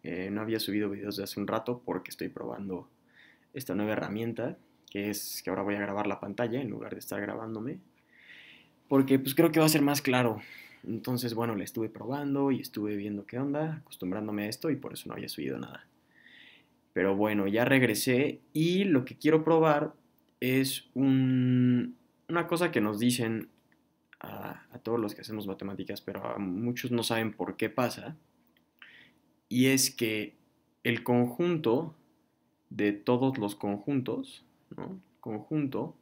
No había subido videos de hace un rato porque estoy probando esta nueva herramienta, que es que ahora voy a grabar la pantalla en lugar de estar grabándome, porque pues creo que va a ser más claro. Entonces, bueno, la estuve probando y estuve viendo qué onda, acostumbrándome a esto y por eso no había subido nada. Pero bueno, ya regresé y lo que quiero probar es una cosa que nos dicen a todos los que hacemos matemáticas, pero a muchos no saben por qué pasa, y es que el conjunto de todos los conjuntos, ¿no? Conjunto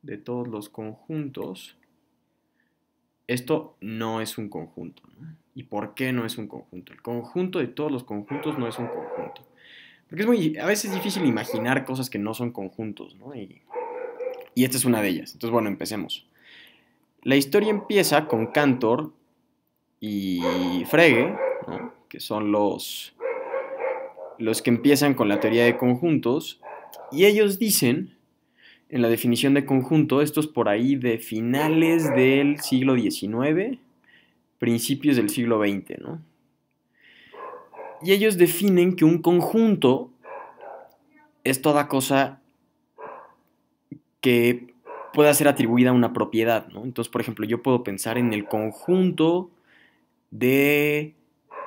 de todos los conjuntos, esto no es un conjunto, ¿no? ¿Y por qué no es un conjunto? El conjunto de todos los conjuntos no es un conjunto. Porque a veces es difícil imaginar cosas que no son conjuntos, ¿no? Y esta es una de ellas. Entonces, bueno, empecemos. La historia empieza con Cantor y Frege, ¿no? Que son los que empiezan con la teoría de conjuntos, y ellos dicen, en la definición de conjunto, esto es por ahí de finales del siglo XIX, principios del siglo XX, ¿no? Y ellos definen que un conjunto es toda cosa que pueda ser atribuida a una propiedad, ¿no? Entonces, por ejemplo, yo puedo pensar en el conjunto de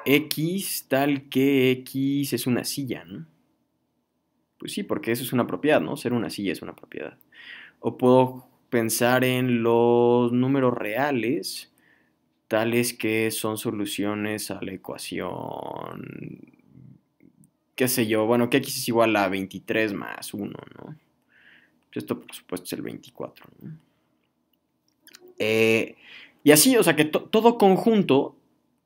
X tal que X es una silla, ¿no? Pues sí, porque eso es una propiedad, ¿no? Ser una silla es una propiedad. O puedo pensar en los números reales, tales que son soluciones a la ecuación, qué sé yo, bueno, que x es igual a 23 más 1, ¿no? Esto, por supuesto, es el 24, ¿no? Y así, o sea, que todo conjunto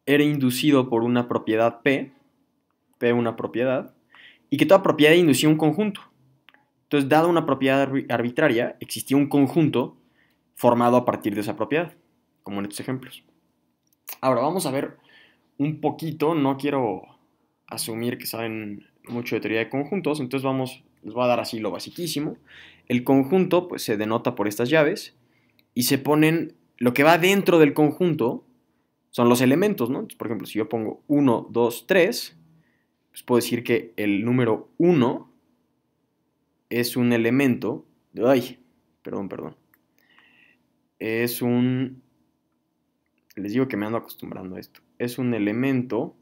era inducido por una propiedad P una propiedad, y que toda propiedad inducía un conjunto. Entonces, dada una propiedad arbitraria, existía un conjunto formado a partir de esa propiedad, como en estos ejemplos. Ahora vamos a ver un poquito, no quiero asumir que saben mucho de teoría de conjuntos, entonces les voy a dar así lo basiquísimo. El conjunto pues se denota por estas llaves y se ponen, lo que va dentro del conjunto son los elementos, ¿no? Entonces, por ejemplo, si yo pongo 1, 2, 3, pues puedo decir que el número 1 es un elemento, ay, perdón, es un, les digo que me ando acostumbrando a esto, es un elemento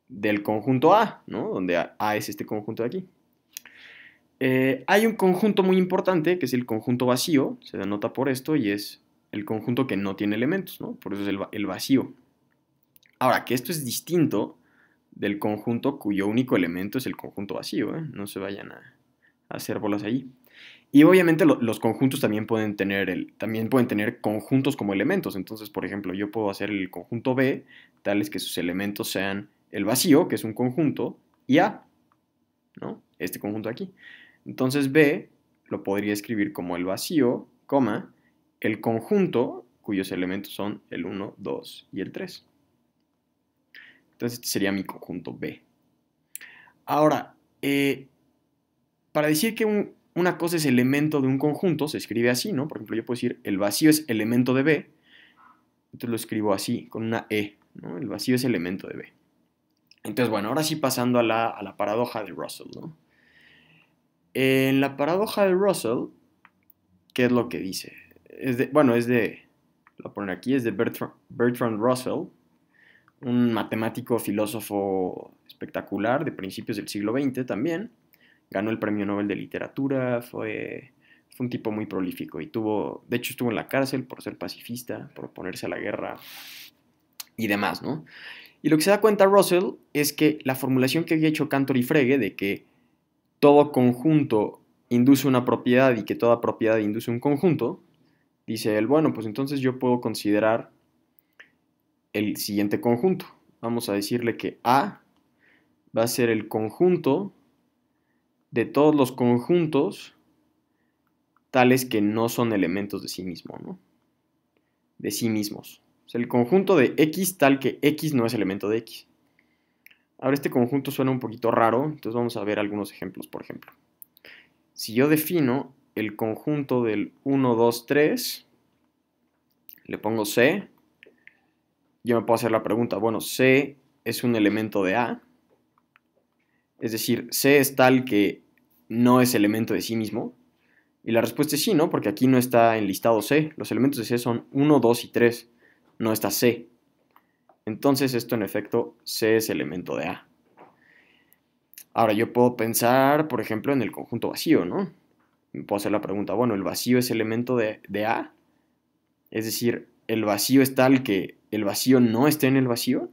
del conjunto A, ¿no? Donde A es este conjunto de aquí. Hay un conjunto muy importante que es el conjunto vacío, se denota por esto y es el conjunto que no tiene elementos, ¿no? Por eso es el vacío. Ahora, que esto es distinto del conjunto cuyo único elemento es el conjunto vacío, ¿eh? No se vayan a hacer bolas ahí. Y obviamente los conjuntos también pueden tener conjuntos como elementos. Entonces, por ejemplo, yo puedo hacer el conjunto B, tales que sus elementos sean el vacío, que es un conjunto, y A, ¿no? Este conjunto aquí. Entonces B lo podría escribir como el vacío, coma, el conjunto cuyos elementos son el 1, 2 y el 3. Entonces este sería mi conjunto B. Ahora, para decir que una cosa es elemento de un conjunto, se escribe así, ¿no? Por ejemplo, yo puedo decir el vacío es elemento de B, entonces lo escribo así, con una E, ¿no? El vacío es elemento de B. Entonces, bueno, ahora sí pasando a la paradoja de Russell, ¿no? En la paradoja de Russell, ¿qué es lo que dice? Lo voy a poner aquí, es de Bertrand Russell, un matemático, filósofo espectacular de principios del siglo XX también. Ganó el premio Nobel de Literatura, fue un tipo muy prolífico y de hecho estuvo en la cárcel por ser pacifista, por oponerse a la guerra y demás, ¿no? Y lo que se da cuenta Russell es que la formulación que había hecho Cantor y Frege de que todo conjunto induce una propiedad y que toda propiedad induce un conjunto, dice él, bueno, pues entonces yo puedo considerar el siguiente conjunto. Vamos a decirle que A va a ser el conjunto de todos los conjuntos tales que no son elementos de sí mismo, ¿no? De sí mismos. O sea, el conjunto de X tal que X no es elemento de X. Ahora este conjunto suena un poquito raro, entonces vamos a ver algunos ejemplos, por ejemplo. Si yo defino el conjunto del 1, 2, 3, le pongo C, yo me puedo hacer la pregunta, bueno, C es un elemento de A. Es decir, C es tal que no es elemento de sí mismo. Y la respuesta es sí, ¿no? Porque aquí no está enlistado C. Los elementos de C son 1, 2 y 3. No está C. Entonces esto en efecto, C es elemento de A. Ahora yo puedo pensar, por ejemplo, en el conjunto vacío, ¿no? Me puedo hacer la pregunta, bueno, ¿el vacío es elemento de A? Es decir, ¿el vacío es tal que el vacío no esté en el vacío?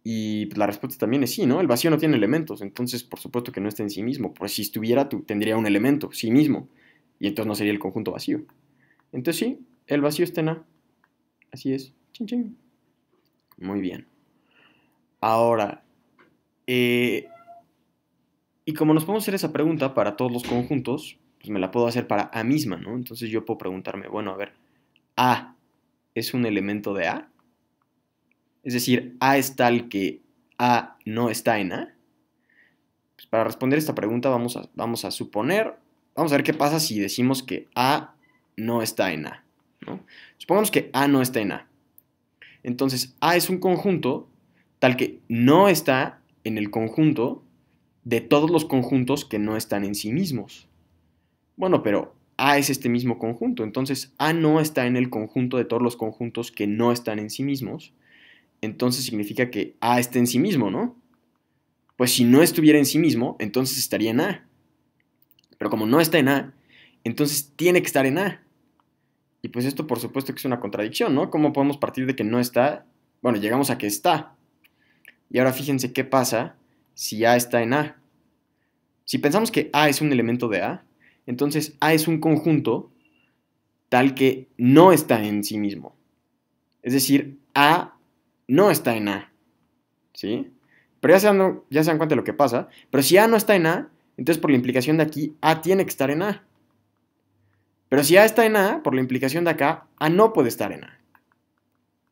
Y la respuesta también es sí, ¿no? El vacío no tiene elementos, entonces por supuesto que no está en sí mismo. Pues si estuviera, tendría un elemento, sí mismo. Y entonces no sería el conjunto vacío. Entonces sí, el vacío está en A. Así es. Chin, chin. Muy bien. Ahora, y como nos podemos hacer esa pregunta para todos los conjuntos, pues me la puedo hacer para A misma, ¿no? Entonces yo puedo preguntarme, bueno, a ver, ¿A es un elemento de A? Es decir, A es tal que A no está en A. Pues para responder esta pregunta vamos a suponer, vamos a ver qué pasa si decimos que A no está en A, ¿no? Supongamos que A no está en A. Entonces, A es un conjunto tal que no está en el conjunto de todos los conjuntos que no están en sí mismos. Bueno, pero A es este mismo conjunto, entonces A no está en el conjunto de todos los conjuntos que no están en sí mismos. Entonces significa que A está en sí mismo, ¿no? Pues si no estuviera en sí mismo, entonces estaría en A. Pero como no está en A, entonces tiene que estar en A. Y pues esto por supuesto que es una contradicción, ¿no? ¿Cómo podemos partir de que no está? Bueno, llegamos a que está. Y ahora fíjense qué pasa si A está en A. Si pensamos que A es un elemento de A, entonces A es un conjunto tal que no está en sí mismo. Es decir, A no está en A. ¿Sí? Pero ya se dan cuenta de lo que pasa. Pero si A no está en A, entonces por la implicación de aquí, A tiene que estar en A. Pero si A está en A, por la implicación de acá, A no puede estar en A.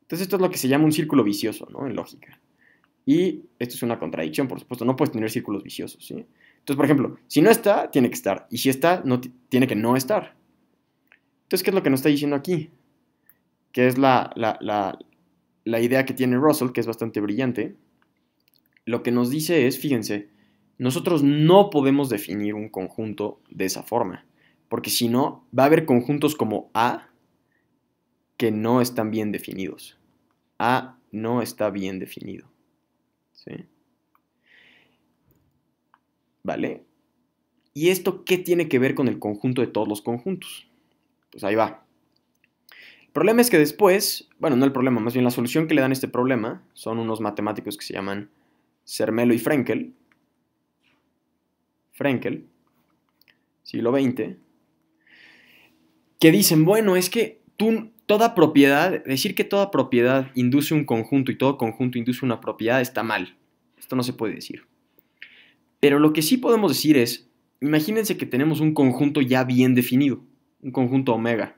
Entonces esto es lo que se llama un círculo vicioso, ¿no? En lógica. Y esto es una contradicción, por supuesto. No puedes tener círculos viciosos, ¿sí? Entonces, por ejemplo, si no está, tiene que estar. Y si está, no, tiene que no estar. Entonces, ¿qué es lo que nos está diciendo aquí? Que es la idea que tiene Russell, que es bastante brillante. Lo que nos dice es, fíjense, nosotros no podemos definir un conjunto de esa forma. Porque si no, va a haber conjuntos como A que no están bien definidos. A no está bien definido. ¿Sí? ¿Vale? ¿Y esto qué tiene que ver con el conjunto de todos los conjuntos? Pues ahí va. El problema es que después, bueno, no el problema, más bien la solución que le dan a este problema son unos matemáticos que se llaman Zermelo y Frenkel. Frenkel, siglo XX, que dicen, bueno, es que toda propiedad, decir que toda propiedad induce un conjunto y todo conjunto induce una propiedad está mal. Esto no se puede decir. Pero lo que sí podemos decir es, imagínense que tenemos un conjunto ya bien definido, un conjunto omega.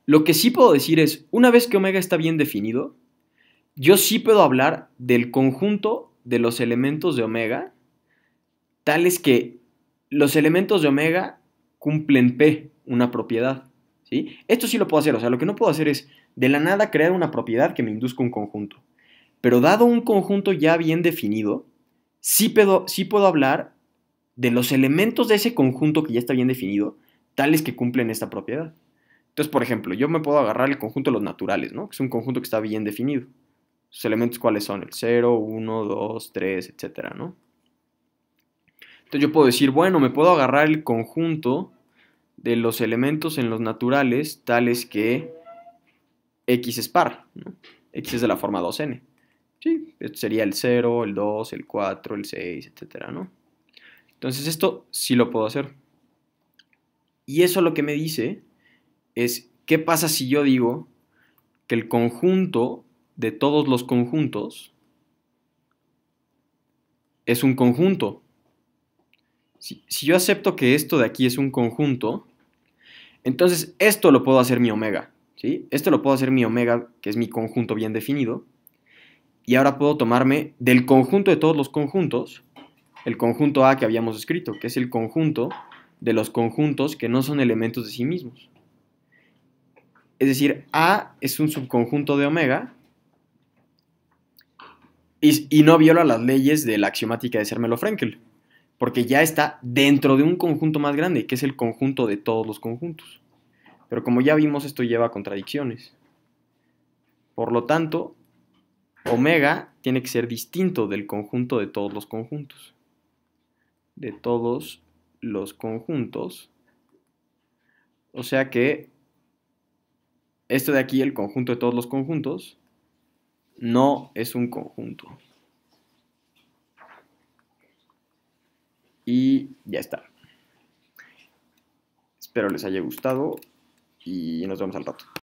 Lo que sí puedo decir es, una vez que omega está bien definido, yo sí puedo hablar del conjunto de los elementos de omega, tales que los elementos de omega cumplen P, una propiedad. ¿Sí? Esto sí lo puedo hacer, o sea, lo que no puedo hacer es de la nada crear una propiedad que me induzca un conjunto. Pero dado un conjunto ya bien definido, sí puedo hablar de los elementos de ese conjunto que ya está bien definido, tales que cumplen esta propiedad. Entonces, por ejemplo, yo me puedo agarrar el conjunto de los naturales, ¿no? Que es un conjunto que está bien definido. ¿Sus elementos cuáles son? El 0, 1, 2, 3, etcétera, ¿no? Entonces yo puedo decir, bueno, me puedo agarrar el conjunto de los elementos en los naturales tales que X es par, ¿no? X es de la forma 2n. Sí, esto sería el 0, el 2, el 4, el 6, etcétera, ¿no? Entonces esto sí lo puedo hacer. Y eso lo que me dice es, ¿qué pasa si yo digo que el conjunto de todos los conjuntos es un conjunto? Si yo acepto que esto de aquí es un conjunto, entonces esto lo puedo hacer mi omega, ¿sí? Esto lo puedo hacer mi omega, que es mi conjunto bien definido, y ahora puedo tomarme del conjunto de todos los conjuntos, el conjunto A que habíamos escrito, que es el conjunto de los conjuntos que no son elementos de sí mismos. Es decir, A es un subconjunto de omega Y no viola las leyes de la axiomática de Zermelo-Fraenkel, porque ya está dentro de un conjunto más grande, que es el conjunto de todos los conjuntos. Pero como ya vimos, esto lleva a contradicciones. Por lo tanto, omega tiene que ser distinto del conjunto de todos los conjuntos. De todos los conjuntos. O sea que esto de aquí, el conjunto de todos los conjuntos, no es un conjunto. Y ya está. Espero les haya gustado y nos vemos al rato.